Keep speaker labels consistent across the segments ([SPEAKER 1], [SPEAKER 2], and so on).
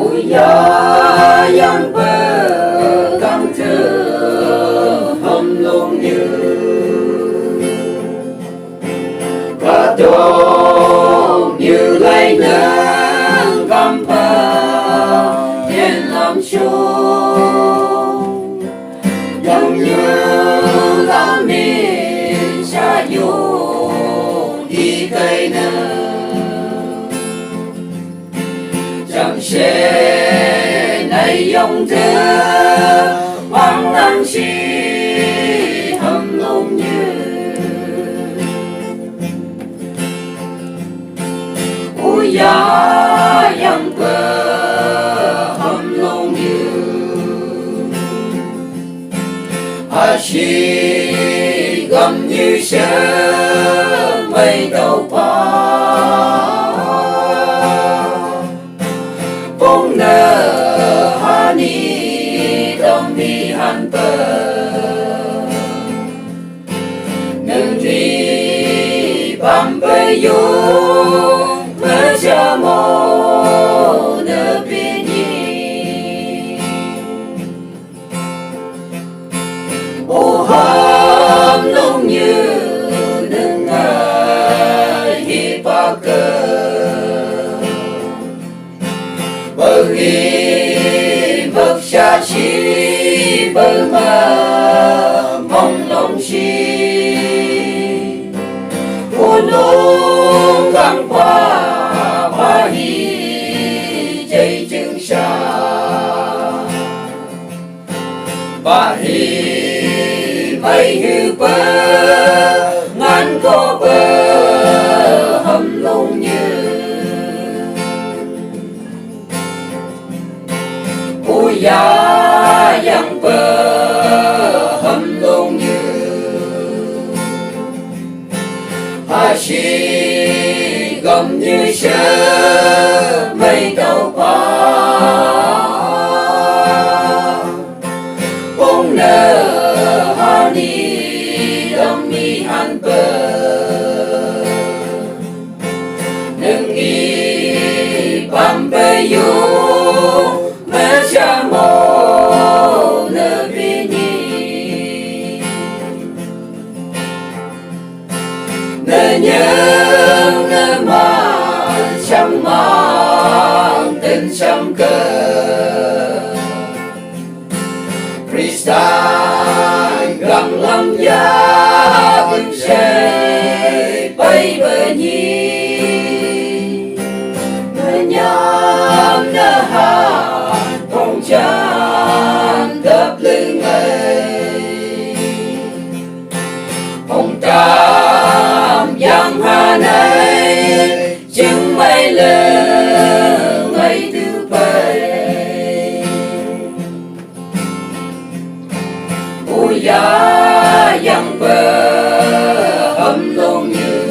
[SPEAKER 1] ôi ya yang bờ cam thơ hâm luôn như và trông như lấy nâng cam bờ thiên làm chung giống như là mình xa dù đi cây nơ chẳng sẽ này dòng thơ hoang năng chi hâm nông như ôi ya yang bờ hâm nông như chỉ gầm như sớm mây đầu pa bông nở hani đông mi han bờ nương đi bám bơi vô mơ cha mô nở bên ô hâm nông như đừng ngại hi ba cơ bờ ghi bậc xa chi bờ mơ mong lòng chi ô nông găng qua ba hi chạy chừng xa ba hi bay hư bờ ngàn có bờ hâm lông như ôi ya yang bờ hâm lông như chỉ gầm như sớm mây đầu pa bông nở hani đông mi han bờ nương nghi bám bơi vô mơ cha mô nở bên nỡ nhớ nỡ mang chẳng mang tình trăm cờ Christian găng lăng giá bưng xe bay bờ nhi nỡ nhắm nỡ hát phong chan đập lưng ấy phong tràm giang hà này chứng mây lơ ngày thứ bảy ôi ya yang bờ hâm lông như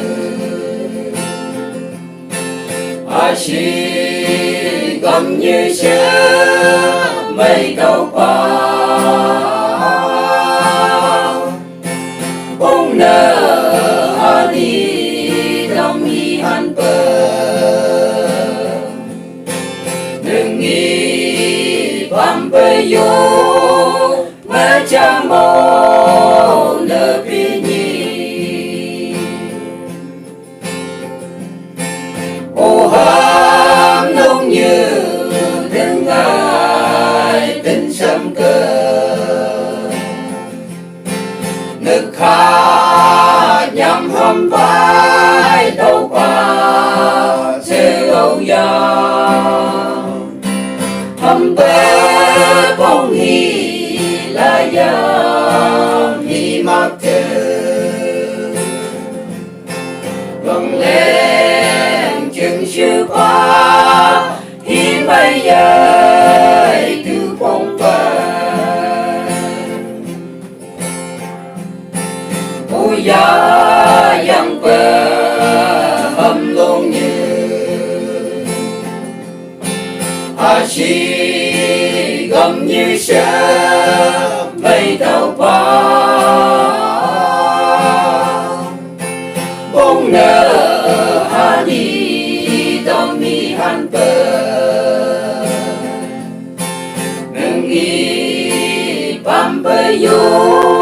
[SPEAKER 1] chỉ gầm như sớm mây đầu pa bông nở hani đông mi han bờ đừng nghi bám bơi vô mơ cha mô nở bên ô hâm nông như đừng ngại tình sâm cơ nước khá nhằm hâm vai đâu qua sẽ lâu ya hâm bê bông hi là ya hi mặc thơ vâng lên chừng sư qua hi bây giờ từ phong ba ôi ya yang bờ hâm lông như chỉ gầm như sớm mây đầu pa bông nở hani đông mi han bờ y bám với vô